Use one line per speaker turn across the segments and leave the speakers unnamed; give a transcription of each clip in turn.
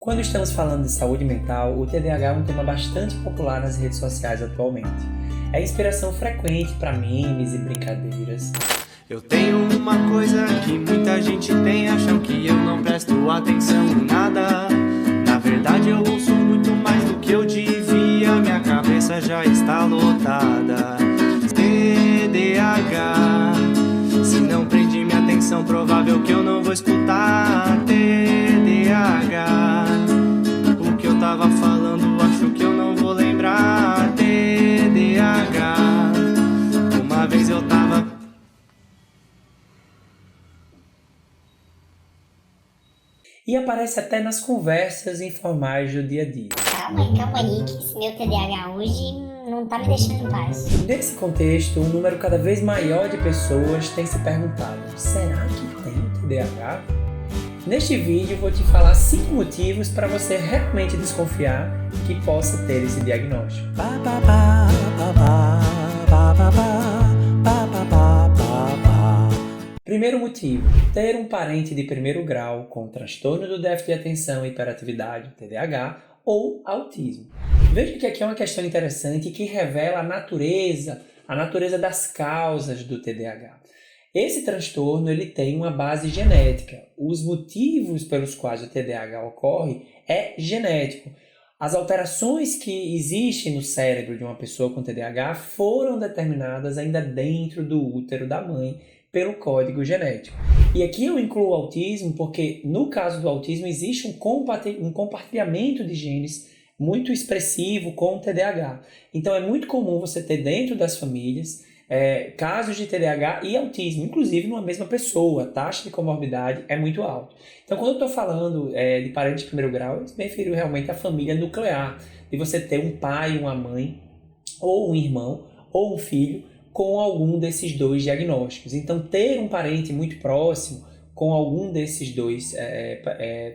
Quando estamos falando de saúde mental, o TDAH é um tema bastante popular nas redes sociais atualmente. É inspiração frequente para memes e brincadeiras.
Eu tenho uma coisa que muita gente tem, acham que eu não presto atenção em nada. Na verdade eu ouço muito mais do que eu devia, minha cabeça já está lotada. TDAH, se não prende minha atenção, provável que eu não vou escutar. TDAH, o que eu tava falando, acho que eu não vou lembrar. TDAH, uma vez eu tava...
E aparece até nas conversas informais do dia a dia.
Calma aí, que esse meu TDAH hoje não tá me deixando em paz.
Nesse contexto, um número cada vez maior de pessoas tem se perguntado: será que tem TDAH? Neste vídeo vou te falar 5 motivos para você realmente desconfiar que possa ter esse diagnóstico. Primeiro motivo: ter um parente de primeiro grau com transtorno do déficit de atenção e hiperatividade, TDAH, ou autismo. Veja que aqui é uma questão interessante que revela a natureza das causas do TDAH. Esse transtorno ele tem uma base genética. Os motivos pelos quais o TDAH ocorre é genético. As alterações que existem no cérebro de uma pessoa com TDAH foram determinadas ainda dentro do útero da mãe pelo código genético. E aqui eu incluo o autismo porque no caso do autismo existe um compartilhamento de genes muito expressivo com o TDAH. Então é muito comum você ter dentro das famílias casos de TDAH e autismo, inclusive numa mesma pessoa. A taxa de comorbidade é muito alta. Então quando eu estou falando de parente de primeiro grau, eu me refiro realmente à família nuclear, de você ter um pai, uma mãe, ou um irmão, ou um filho, com algum desses dois diagnósticos. Então, ter um parente muito próximo com algum desses dois,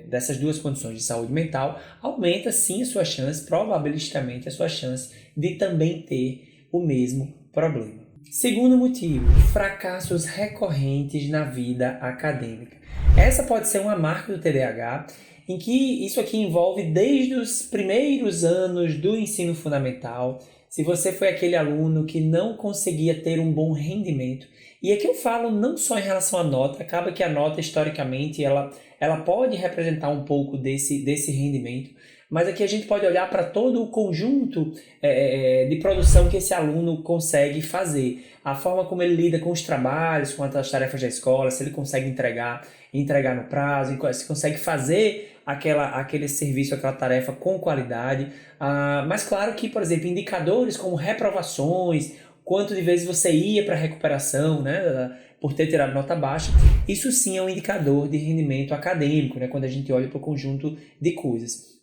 dessas duas condições de saúde mental, aumenta sim a sua chance, probabilisticamente a sua chance de também ter o mesmo problema. Segundo motivo, fracassos recorrentes na vida acadêmica. Essa pode ser uma marca do TDAH, em que isso aqui envolve desde os primeiros anos do ensino fundamental. Se você foi aquele aluno que não conseguia ter um bom rendimento, e aqui eu falo não só em relação à nota, acaba que a nota historicamente ela pode representar um pouco desse rendimento, mas aqui a gente pode olhar para todo o conjunto de produção que esse aluno consegue fazer. A forma como ele lida com os trabalhos, com as tarefas da escola, se ele consegue entregar no prazo, se consegue fazer aquele serviço, aquela tarefa com qualidade. Mas claro que, por exemplo, indicadores como reprovações, quanto de vezes você ia para a recuperação, né, por ter tirado nota baixa, isso sim é um indicador de rendimento acadêmico, né, quando a gente olha para o conjunto de coisas.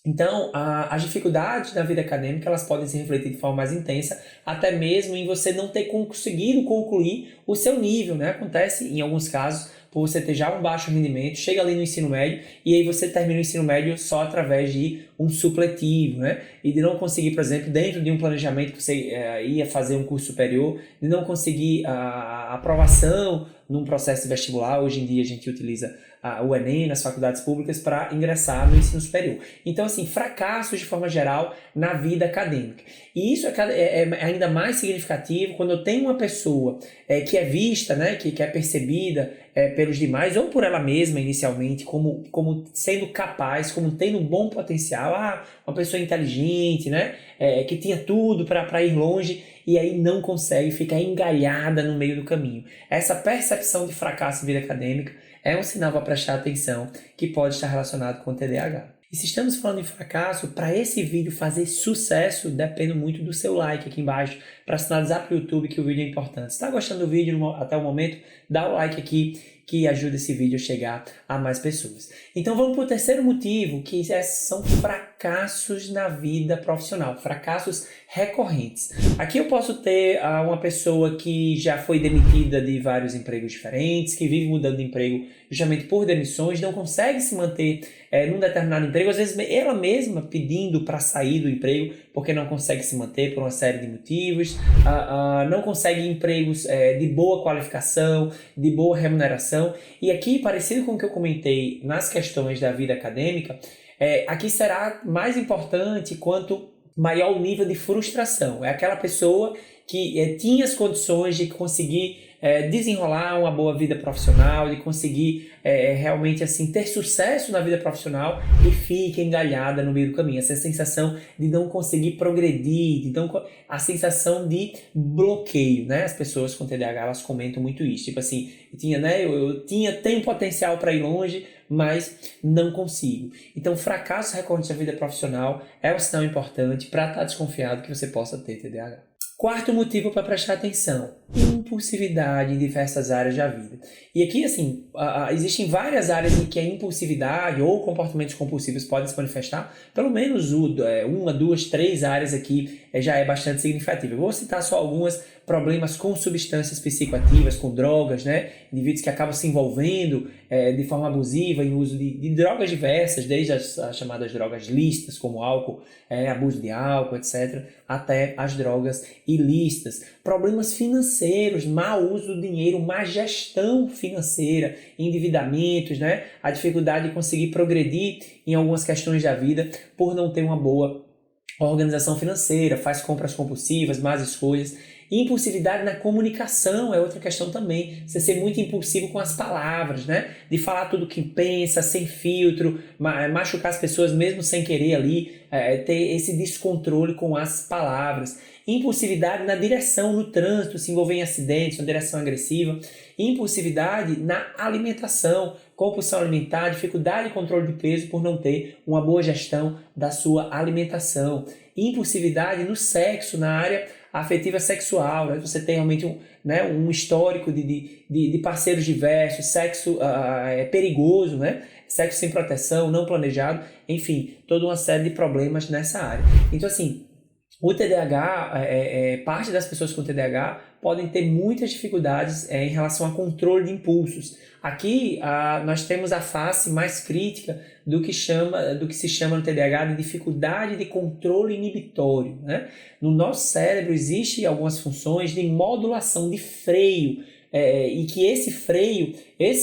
Então, as dificuldades da vida acadêmica elas podem se refletir de forma mais intensa, até mesmo em você não ter conseguido concluir o seu nível, né? Acontece em alguns casos por você ter já um baixo rendimento, chega ali no ensino médio e aí você termina o ensino médio só através de um supletivo, né? E de não conseguir, por exemplo, dentro de um planejamento que você ia fazer um curso superior, de não conseguir a aprovação num processo de vestibular. Hoje em dia a gente utiliza o Enem nas faculdades públicas para ingressar no ensino superior. Então, assim, fracassos de forma geral na vida acadêmica. E isso é ainda mais significativo quando eu tenho uma pessoa que é vista, né, que é percebida pelos demais ou por ela mesma inicialmente como sendo capaz, como tendo um bom potencial, uma pessoa inteligente, né, que tinha tudo para ir longe e aí não consegue, fica engalhada no meio do caminho. Essa percepção de fracasso em vida acadêmica é um sinal para prestar atenção que pode estar relacionado com o TDAH. E se estamos falando em fracasso, para esse vídeo fazer sucesso, depende muito do seu like aqui embaixo, para sinalizar para o YouTube que o vídeo é importante. Se está gostando do vídeo até o momento, dá o like aqui, que ajuda esse vídeo a chegar a mais pessoas. Então vamos para o terceiro motivo, que são fracassos na vida profissional, fracassos recorrentes. Aqui eu posso ter uma pessoa que já foi demitida de vários empregos diferentes, que vive mudando de emprego justamente por demissões, não consegue se manter num determinado emprego, às vezes ela mesma pedindo para sair do emprego porque não consegue se manter por uma série de motivos, não consegue empregos de boa qualificação, de boa remuneração. E aqui, parecido com o que eu comentei nas questões da vida acadêmica, Aqui será mais importante quanto maior o nível de frustração. É aquela pessoa que tinha as condições de conseguir desenrolar uma boa vida profissional, de conseguir realmente assim ter sucesso na vida profissional e fica engalhada no meio do caminho. Essa sensação de não conseguir progredir, a sensação de bloqueio, né? As pessoas com TDAH, elas comentam muito isso, tipo assim, tenho potencial para ir longe, mas não consigo. Então, fracasso recorrente na vida profissional é um sinal importante para estar desconfiado que você possa ter TDAH. Quarto motivo para prestar atenção: impulsividade em diversas áreas da vida. E aqui, assim, existem várias áreas em que a impulsividade ou comportamentos compulsivos podem se manifestar. Pelo menos uma, duas, três áreas aqui já é bastante significativa. Eu vou citar só algumas: problemas com substâncias psicoativas, com drogas, né? Indivíduos que acabam se envolvendo de forma abusiva em uso de drogas diversas, desde as chamadas drogas lícitas, como álcool, abuso de álcool, etc., até as drogas ilícitas. Problemas financeiros, mau uso do dinheiro, má gestão financeira, endividamentos, né? A dificuldade de conseguir progredir em algumas questões da vida por não ter uma boa organização financeira, faz compras compulsivas, más escolhas. Impulsividade na comunicação é outra questão também. Você ser muito impulsivo com as palavras, né? De falar tudo o que pensa, sem filtro, machucar as pessoas mesmo sem querer ali, ter esse descontrole com as palavras. Impulsividade na direção, no trânsito, se envolver em acidentes, uma direção agressiva. Impulsividade na alimentação, compulsão alimentar, dificuldade de controle de peso por não ter uma boa gestão da sua alimentação. Impulsividade no sexo, na área afetiva sexual, né? Você tem realmente um histórico de parceiros diversos, sexo perigoso, né? Sexo sem proteção, não planejado, enfim, toda uma série de problemas nessa área. Então, assim, o TDAH, parte das pessoas com TDAH podem ter muitas dificuldades em relação a controle de impulsos. Aqui nós temos a face mais crítica do que se chama no TDAH de dificuldade de controle inibitório, né? No nosso cérebro existem algumas funções de modulação, de freio, e que esse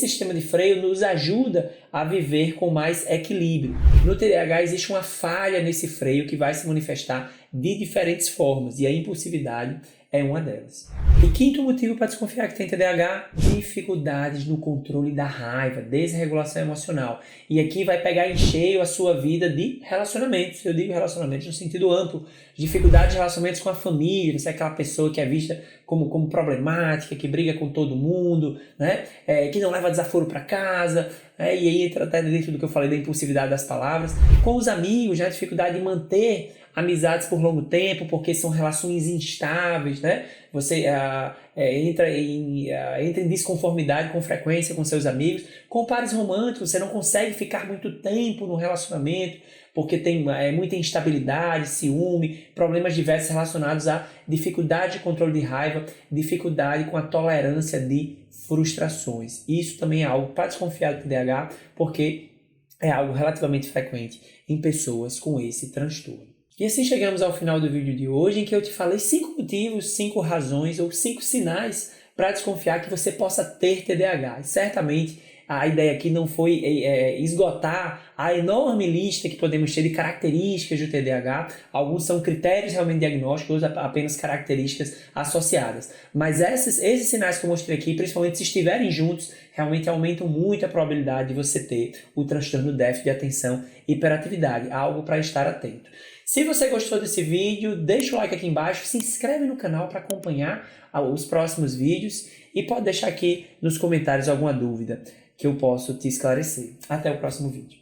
sistema de freio nos ajuda a viver com mais equilíbrio. No TDAH existe uma falha nesse freio que vai se manifestar de diferentes formas, e a impulsividade é uma delas. E quinto motivo para desconfiar que tem TDAH: dificuldades no controle da raiva, desregulação emocional. E aqui vai pegar em cheio a sua vida de relacionamentos. Eu digo relacionamentos no sentido amplo. Dificuldades de relacionamentos com a família, você é aquela pessoa que é vista como problemática, que briga com todo mundo, né? Que não leva desaforo para casa, e aí entra até dentro do que eu falei da impulsividade das palavras. Com os amigos, né? Dificuldade de manter amizades por longo tempo, porque são relações instáveis, né? Você entra em desconformidade com frequência com seus amigos. Com pares românticos, você não consegue ficar muito tempo no relacionamento, porque tem muita instabilidade, ciúme, problemas diversos relacionados à dificuldade de controle de raiva, dificuldade com a tolerância de frustrações. Isso também é algo para desconfiar do TDAH, porque é algo relativamente frequente em pessoas com esse transtorno. E assim chegamos ao final do vídeo de hoje, em que eu te falei 5 motivos, 5 razões ou 5 sinais para desconfiar que você possa ter TDAH. E certamente a ideia aqui não foi esgotar a enorme lista que podemos ter de características do TDAH. Alguns são critérios realmente diagnósticos, outros apenas características associadas. Mas esses sinais que eu mostrei aqui, principalmente se estiverem juntos, realmente aumentam muito a probabilidade de você ter o transtorno déficit de atenção e hiperatividade, algo para estar atento. Se você gostou desse vídeo, deixa o like aqui embaixo, se inscreve no canal para acompanhar os próximos vídeos e pode deixar aqui nos comentários alguma dúvida que eu posso te esclarecer. Até o próximo vídeo.